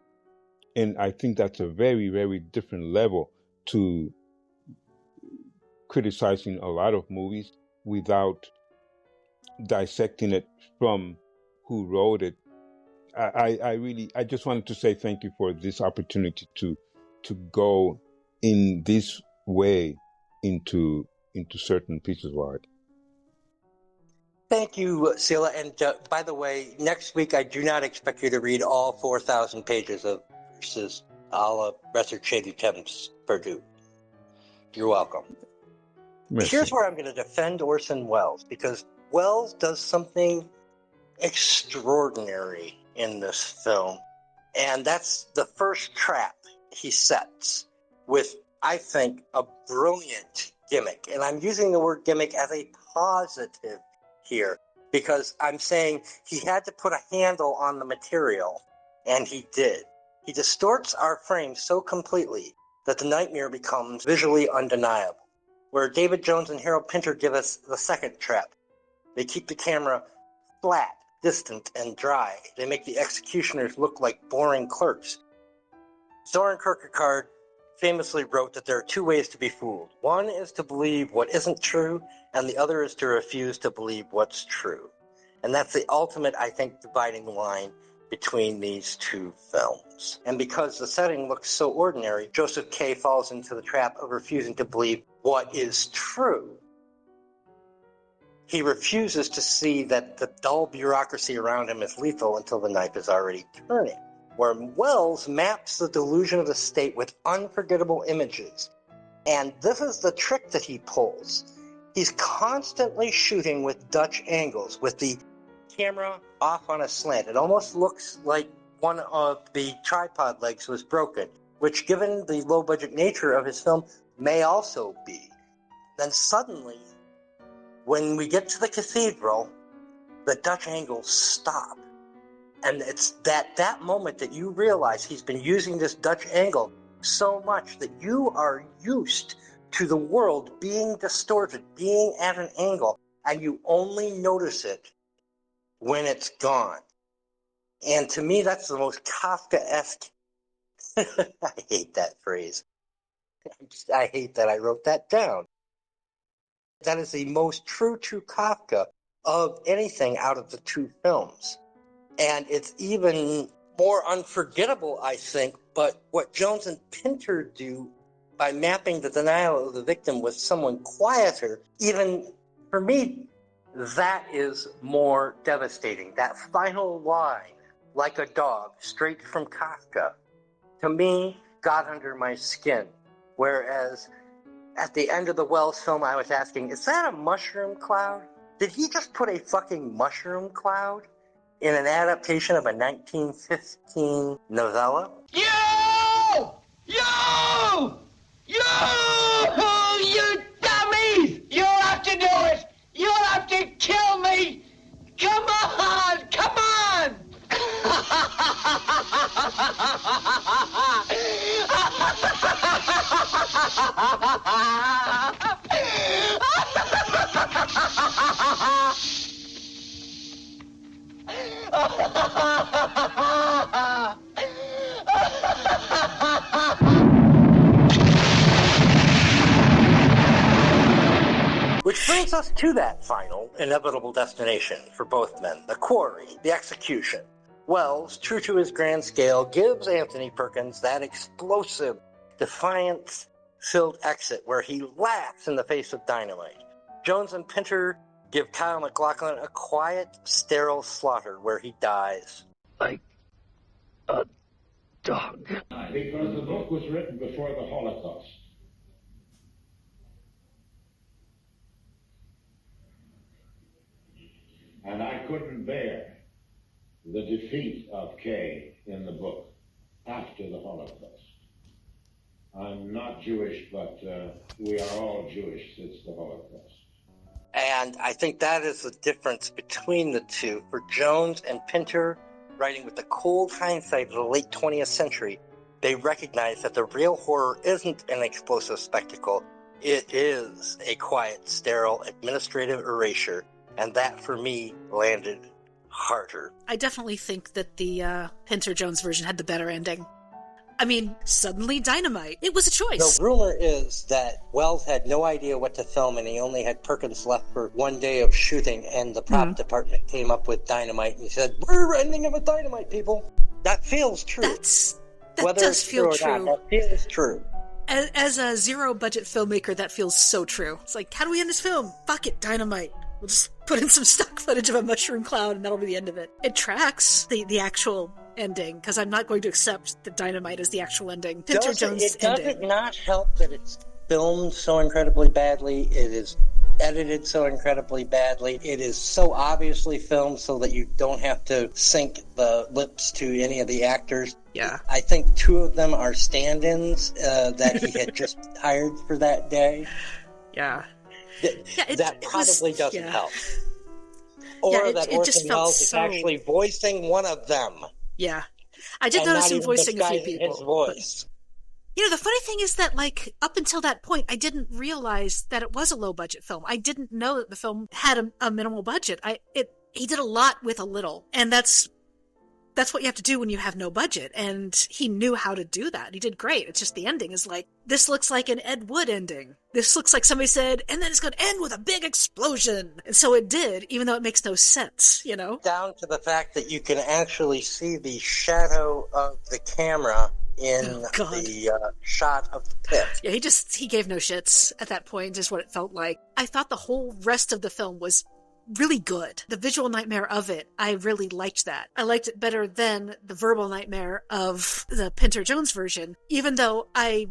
And I think that's a very, very different level to criticizing a lot of movies without dissecting it from who wrote it. I just wanted to say thank you for this opportunity to go in this way into certain pieces of art. Thank you, Sila. And by the way, next week I do not expect you to read all 4,000 pages of verses a la Recherche du Temps Perdu. You're welcome. Merci. Here's where I'm going to defend Orson Welles, because Welles does something extraordinary in this film, and that's the first trap he sets with, I think, a brilliant gimmick. And I'm using the word gimmick as a positive here, because I'm saying he had to put a handle on the material, and he did. He distorts our frame so completely that the nightmare becomes visually undeniable, where David Jones and Harold Pinter give us the second trap. They keep the camera flat, distant, and dry. They make the executioners look like boring clerks. Soren Kierkegaard famously wrote that there are two ways to be fooled. One is to believe what isn't true, and the other is to refuse to believe what's true. And that's the ultimate, I think, dividing line between these two films. And because the setting looks so ordinary, Joseph K. falls into the trap of refusing to believe what is true. He refuses to see that the dull bureaucracy around him is lethal until the knife is already turning. Where Welles maps the delusion of the state with unforgettable images. And this is the trick that he pulls. He's constantly shooting with Dutch angles, with the camera off on a slant. It almost looks like one of the tripod legs was broken, which, given the low-budget nature of his film, may also be. Then suddenly, when we get to the cathedral, the Dutch angles stop. And it's that moment that you realize he's been using this Dutch angle so much that you are used to the world being distorted, being at an angle, and you only notice it when it's gone. And to me, that's the most Kafka-esque. I hate that phrase. I hate that I wrote that down. That is the most true to Kafka of anything out of the two films. And it's even more unforgettable, I think, but what Jones and Pinter do by mapping the denial of the victim with someone quieter, even for me, that is more devastating. That final line, like a dog, straight from Kafka, to me, got under my skin. Whereas at the end of the Wells film, I was asking, is that a mushroom cloud? Did he just put a fucking mushroom cloud in an adaptation of a 1915 novella? You! You dummies! You'll have to do it! You'll have to kill me! Come on! Come on! Which brings us to that final, inevitable destination for both men, the quarry, the execution. Wells, true to his grand scale, gives Anthony Perkins that explosive, defiance-filled exit where he laughs in the face of dynamite. Jones and Pinter give Kyle MacLachlan a quiet, sterile slaughter where he dies. Like a dog. Because the book was written before the Holocaust. And I couldn't bear the defeat of Kay in the book after the Holocaust. I'm not Jewish, but we are all Jewish since the Holocaust. And I think that is the difference between the two. For Jones and Pinter, writing with the cold hindsight of the late 20th century, they recognize that the real horror isn't an explosive spectacle. It is a quiet, sterile, administrative erasure. And that, for me, landed harder. I definitely think that the Pinter-Jones version had the better ending. I mean, suddenly dynamite. It was a choice. The rumor is that Wells had no idea what to film, and he only had Perkins left for one day of shooting, and the prop department came up with dynamite, and he said, "We're ending it with dynamite, people." That feels true. That does feel true. That feels true. As a zero-budget filmmaker, that feels so true. It's like, how do we end this film? Fuck it, dynamite. We'll just put in some stock footage of a mushroom cloud and that'll be the end of it. It tracks the actual ending, because I'm not going to accept that dynamite is the actual ending. Pinter-Jones ending. Does it not help that it's filmed so incredibly badly? It is edited so incredibly badly. It is so obviously filmed so that you don't have to sync the lips to any of the actors. Yeah. I think two of them are stand-ins that he had just hired for that day. Yeah. That probably doesn't help. Or that Orson Welles is actually voicing one of them. Yeah. I did notice him voicing a few people. His voice. You know, the funny thing is that, like, up until that point, I didn't realize that it was a low-budget film. I didn't know that the film had a minimal budget. He did a lot with a little, and that's what you have to do when you have no budget, and he knew how to do that. He did great. It's just the ending is like, this looks like an Ed Wood ending. This looks like somebody said, and then it's going to end with a big explosion. And so it did, even though it makes no sense, you know? Down to the fact that you can actually see the shadow of the camera in the shot of the pit. Yeah, he gave no shits at that point, is what it felt like. I thought the whole rest of the film was really good. The visual nightmare of it, I really liked that. I liked it better than the verbal nightmare of the Pinter-Jones version, even though I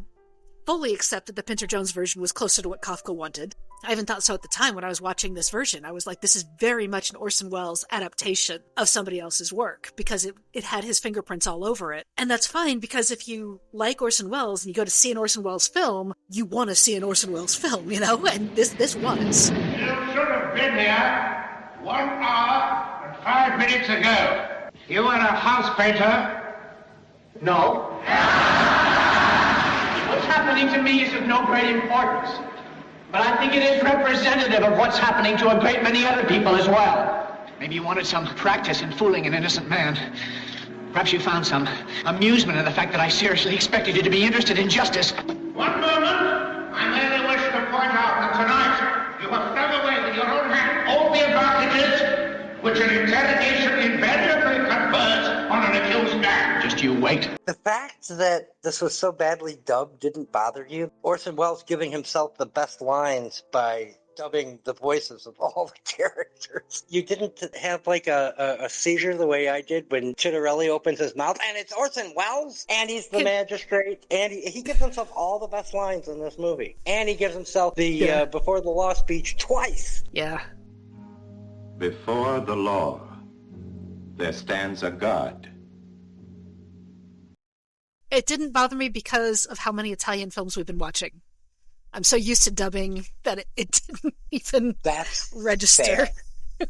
fully accept that the Pinter-Jones version was closer to what Kafka wanted. I even thought so at the time when I was watching this version. I was like, this is very much an Orson Welles adaptation of somebody else's work, because it had his fingerprints all over it. And that's fine, because if you like Orson Welles and you go to see an Orson Welles film, you want to see an Orson Welles film, you know? And this was. You should have been here 1 hour and 5 minutes ago. You were a house painter? No. What's happening to me is of no great importance. But I think it is representative of what's happening to a great many other people as well. Maybe you wanted some practice in fooling an innocent man. Perhaps you found some amusement in the fact that I seriously expected you to be interested in justice. 1 moment. I merely wish to point out that tonight you have thrown away with your own hand all the advantages which an interrogation invariably confers on an accused man. Just you wait. The fact that this was so badly dubbed didn't bother you? Orson Welles giving himself the best lines by dubbing the voices of all the characters. You didn't have like a seizure the way I did when Chitterelli opens his mouth and it's Orson Welles and he's the magistrate, and he gives himself all the best lines in this movie. And he gives himself the before the law speech twice. Yeah. Before the law, there stands a God. It didn't bother me because of how many Italian films we've been watching. I'm so used to dubbing that it didn't even register. Fair.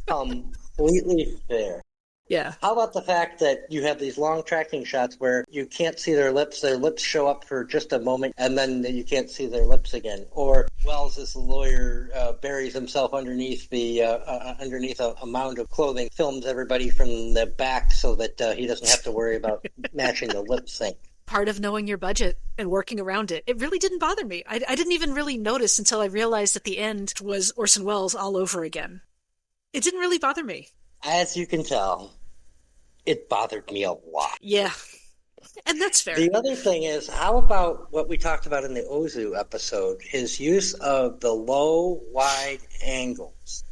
Completely fair. Yeah. How about the fact that you have these long tracking shots where you can't see their lips show up for just a moment, and then you can't see their lips again? Or Wells, as the lawyer, buries himself underneath a mound of clothing, films everybody from the back so that he doesn't have to worry about matching the lip sync. Part of knowing your budget and working around it. It really didn't bother me. I didn't even really notice until I realized at the end was Orson Welles all over again. It didn't really bother me. As you can tell, it bothered me a lot. Yeah. And that's fair. The other thing is, how about what we talked about in the Ozu episode, his use of the low, wide angles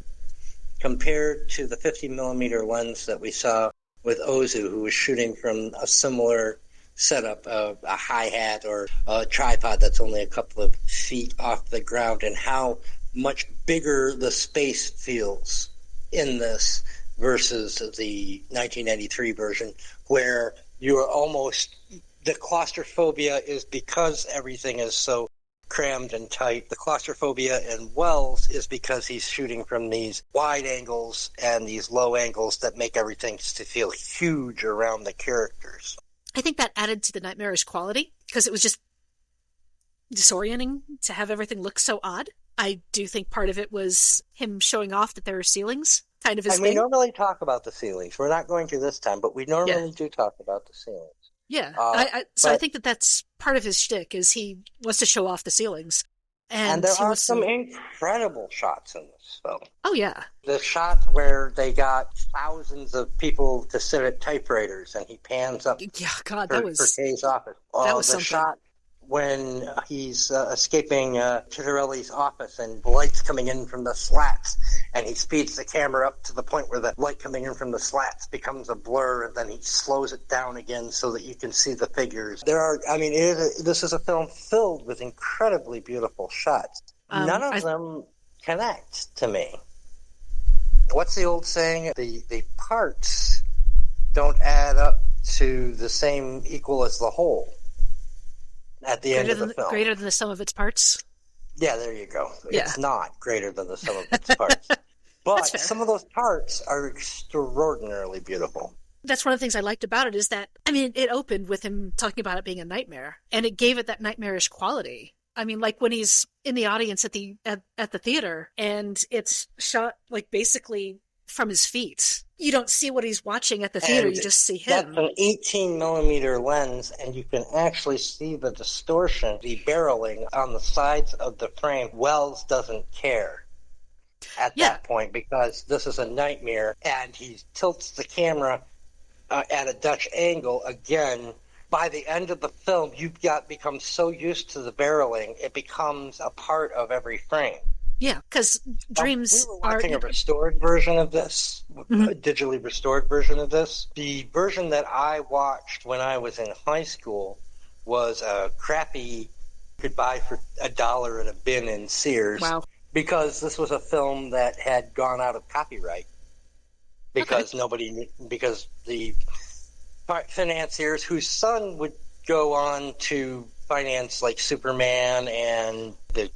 compared to the 50mm lens that we saw with Ozu, who was shooting from a similar setup, a hi-hat or a tripod that's only a couple of feet off the ground, and how much bigger the space feels in this versus the 1993 version, where you are almost, the claustrophobia is because everything is so crammed and tight. The claustrophobia in Wells is because he's shooting from these wide angles and these low angles that make everything to feel huge around the characters. I think that added to the nightmarish quality, because it was just disorienting to have everything look so odd. I do think part of it was him showing off that there are ceilings. Kind of his thing. We normally talk about the ceilings. We're not going to this time, but we normally do talk about the ceilings. Yeah. I think that's part of his shtick, is he wants to show off the ceilings. And there are some incredible shots in this film. Oh, yeah. The shot where they got thousands of people to sit at typewriters and he pans up God, that was, for Kay's office. That was the something. Shot when he's escaping Chitterelli's office and the light's coming in from the slats, and he speeds the camera up to the point where the light coming in from the slats becomes a blur, and then he slows it down again so that you can see the figures. This is a film filled with incredibly beautiful shots. None of them connect to me. What's the old saying? The parts don't add up to the same equal as the whole. At the end of the film. Greater than the sum of its parts? Yeah, there you go. Yeah. It's not greater than the sum of its parts. But some of those parts are extraordinarily beautiful. That's one of the things I liked about it, is that, it opened with him talking about it being a nightmare, and it gave it that nightmarish quality. Like when he's in the audience at the theater, and it's shot basically from his feet. You don't see what he's watching at the theater, you just see him. That's an 18mm lens, and you can actually see the distortion, the barreling on the sides of the frame. Wells doesn't care at that point, because this is a nightmare, and he tilts the camera at a Dutch angle again. By the end of the film, you've become so used to the barreling, it becomes a part of every frame. Yeah, because dreams we were watching a restored version of this, a digitally restored version of this. The version that I watched when I was in high school was a crappy could buy for $1 at a bin in Sears. Wow. Because this was a film that had gone out of copyright. Because because the financiers whose son would go on to finance like Superman and the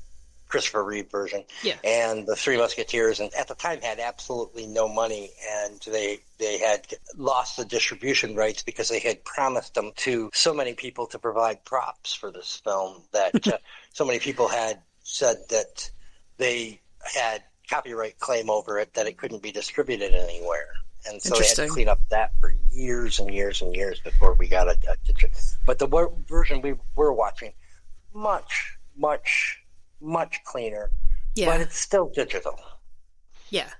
Christopher Reeve version and the Three Musketeers, and at the time had absolutely no money, and they had lost the distribution rights because they had promised them to so many people to provide props for this film that so many people had said that they had copyright claim over it that it couldn't be distributed anywhere. And so they had to clean up that for years and years and years before we got a digital. But the version we were watching, much, much, much cleaner. Yeah. But it's still digital. Yeah.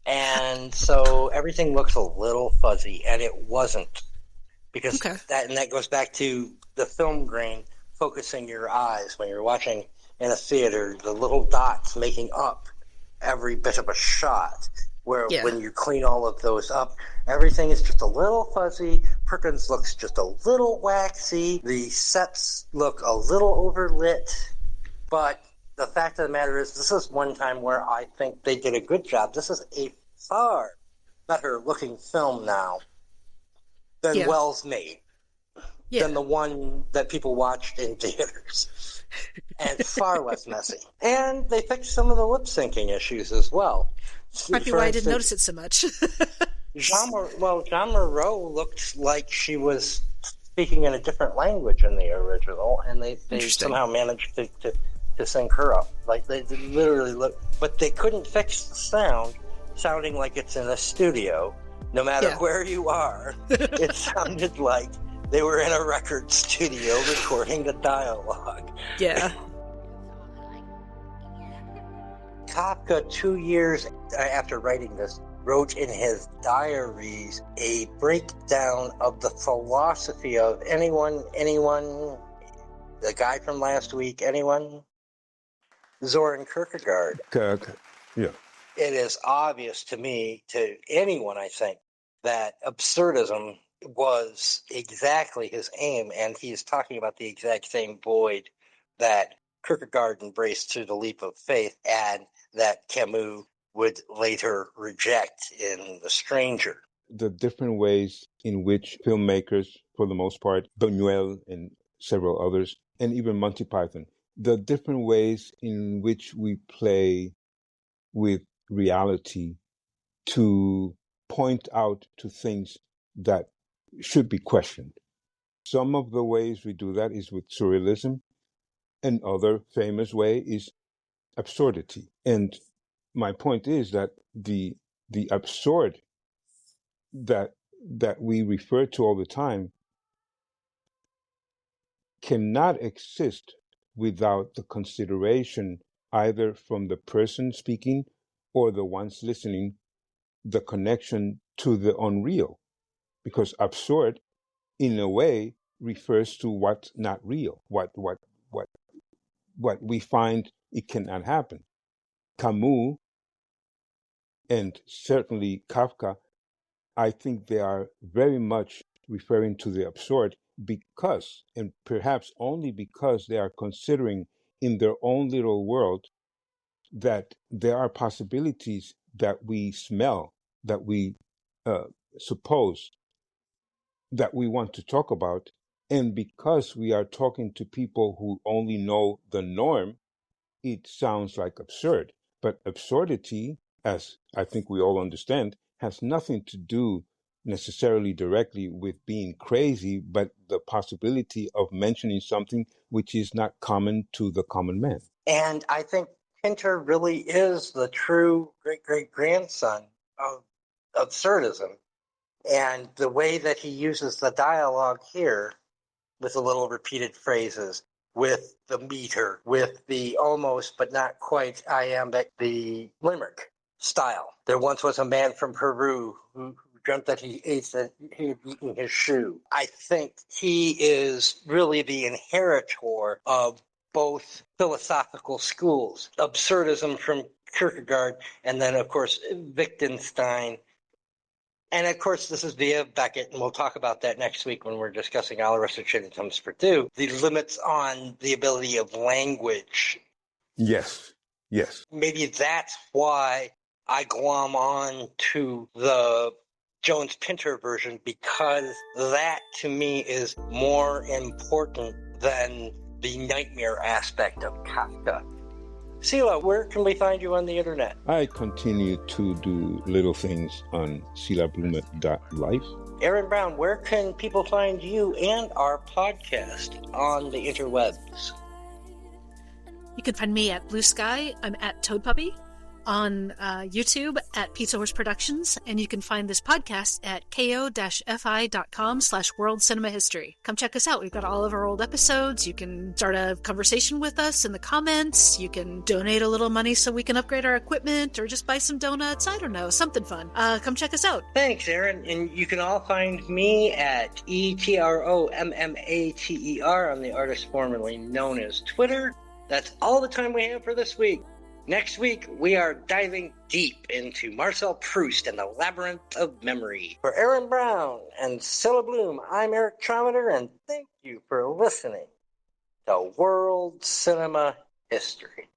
And so everything looks a little fuzzy, and it wasn't. Because that goes back to the film grain focusing your eyes when you're watching in a theater, the little dots making up every bit of a shot. Where when you clean all of those up, everything is just a little fuzzy. Perkins looks just a little waxy. The sets look a little overlit. But the fact of the matter is, this is one time where I think they did a good job. This is a far better looking film now than Wells made. Than the one that people watched in theaters. And far less messy. And they fixed some of the lip syncing issues as well. Might be why I didn't notice it so much. Jeanne Moreau looked like she was speaking in a different language in the original, and they somehow managed to sync her up. Like, they literally look, but they couldn't fix the sound, sounding like it's in a studio. No matter where you are, it sounded like they were in a record studio recording the dialogue. Yeah. Kafka, 2 years after writing this, wrote in his diaries a breakdown of the philosophy of anyone, the guy from last week, anyone? Soren Kierkegaard. Yeah. It is obvious to me, to anyone, I think, that absurdism was exactly his aim, and he's talking about the exact same void that Kierkegaard embraced through the leap of faith, and that Camus would later reject in The Stranger. The different ways in which filmmakers, for the most part, Buñuel and several others, and even Monty Python, the different ways in which we play with reality to point out to things that should be questioned. Some of the ways we do that is with surrealism. Another famous way is absurdity. And my point is that the absurd that we refer to all the time cannot exist without the consideration either from the person speaking or the ones listening, the connection to the unreal. Because absurd, in a way, refers to what's not real, what we find it cannot happen. Camus, and certainly Kafka, I think they are very much referring to the absurd because, and perhaps only because, they are considering in their own little world that there are possibilities that we smell, that we suppose, that we want to talk about. And because we are talking to people who only know the norm, it sounds like absurd. But absurdity, as I think we all understand, has nothing to do necessarily directly with being crazy, but the possibility of mentioning something which is not common to the common man. And I think Pinter really is the true great-great-grandson of absurdism. And the way that he uses the dialogue here, with the little repeated phrases, with the meter, with the almost but not quite iambic, the limerick style. There once was a man from Peru who dreamt that he had eaten his shoe. I think he is really the inheritor of both philosophical schools, absurdism from Kierkegaard, and then, of course, Wittgenstein And of course, this is via Beckett, and we'll talk about that next week when we're discussing All the Rest of Shit Comes for Two. The limits on the ability of language. Yes. Maybe that's why I glom on to the Jones-Pinter version, because that to me is more important than the nightmare aspect of Kafka. Sila, where can we find you on the internet? I continue to do little things on silablume.life. Erin Brown, where can people find you and our podcast on the interwebs? You can find me at Blue Sky. I'm at Toad Puppy. On YouTube at Pizza Horse Productions, and you can find this podcast at ko-fi.com/world cinema history. Come check us out. We've got all of our old episodes. You can start a conversation with us in the comments. You can donate a little money so we can upgrade our equipment, or just buy some donuts. I don't know, something fun. Come check us out. Thanks, Erin. And you can all find me at ETROMMATER on the artist formerly known as Twitter. That's all the time we have for this week. Next week, we are diving deep into Marcel Proust and the Labyrinth of Memory. For Erin Brown and Sila Blume, I'm Eric Trommater, and thank you for listening to World Cinema History.